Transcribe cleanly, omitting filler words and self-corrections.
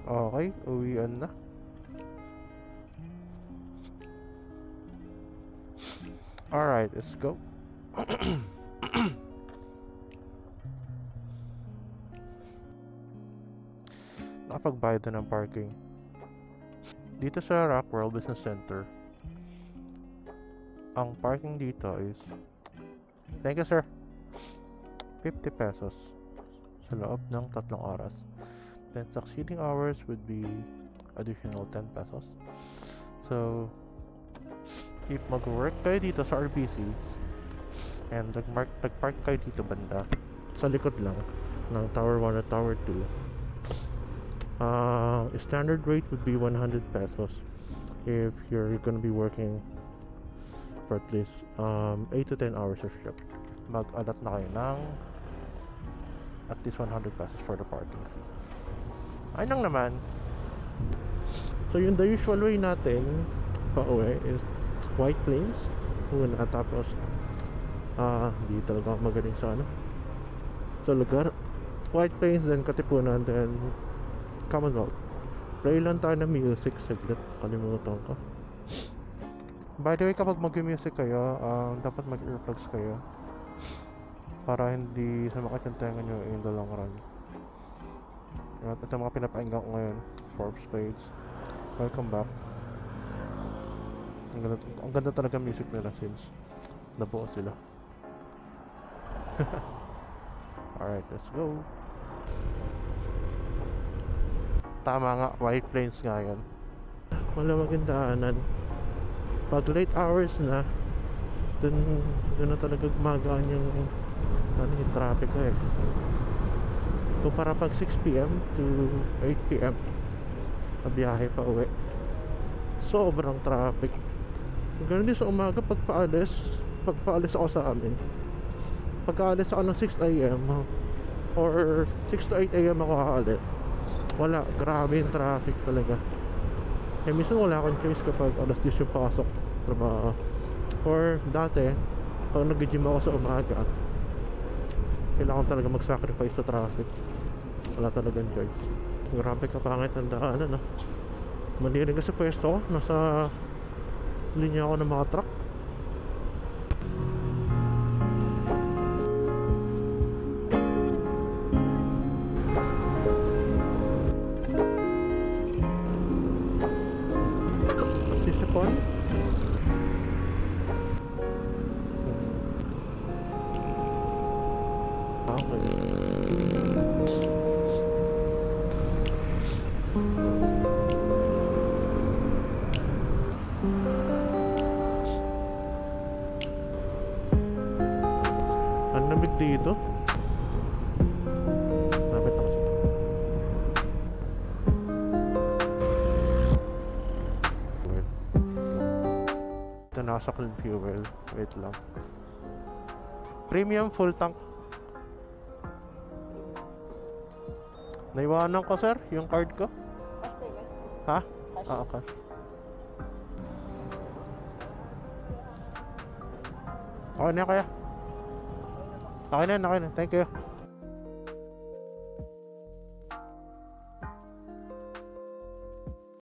Okay, uwian na. Alright, let's go. Nakapagbayad na ng parking. Dito sa Rockwell Business Center, ang parking dito is, thank you sir, 50 pesos sa loob ng 3 oras. Then succeeding hours would be additional 10 pesos. So if mag-work kayo dito sa RBC and nag-park kayo dito banda sa likod lang ng Tower 1 at Tower 2, standard rate would be 100 pesos if you're gonna be working for at least 8 to 10 hours of shift. Mag-allot na kayo ng at least 100 pesos for the parking fee. Ayun lang naman. So yung the usual way natin pa uwi is White Plains muna, tapos di talaga ako magaling sa sa lugar. White Plains, then Katipunan, then Commonwealth. Play lang tayo ng music saglit, kalimutan ko. By the way, kapag mag-music kayo, dapat mag-earplugs kayo para hindi sumakit yung tenga nyo in the long run. Ito mga pinapakinggan ko ngayon, Forbes Spades. Welcome back. Ang ganda talaga music nila since nabuo sila. Alright, let's go. Tama nga, White Plains nga yan. Wala magandaanan. Pag late hours na, dun na talaga gumagaan yung yung traffic ko eh. So para pag 6 PM to 8 PM na biyahe pa uwi, sobrang traffic. Ganun din sa umaga pagpaalis ako sa amin. Pagkaalis ako ng 6 AM or 6 to 8 AM ako aalis, wala, grabe yung traffic talaga. Eh minsan wala akong choice kapag alas 10 yung pasok trabaho. Or dati pag nag-gym ako sa umaga, kailangan talaga mag-sacrifice sa traffic. Wala talagang choice. Grabe kapangit ang daanan Mali rin kasi pwesto ko, nasa linya ako ng mga truck. Sisipon? Ang lamig dito. Lapit na kasi. Ito nasa clean fuel. Wait lang. Premium full tank. Naiwanan ko sir, yung card ko. Ha? Okay. Okay na kaya? Okay na. Thank you.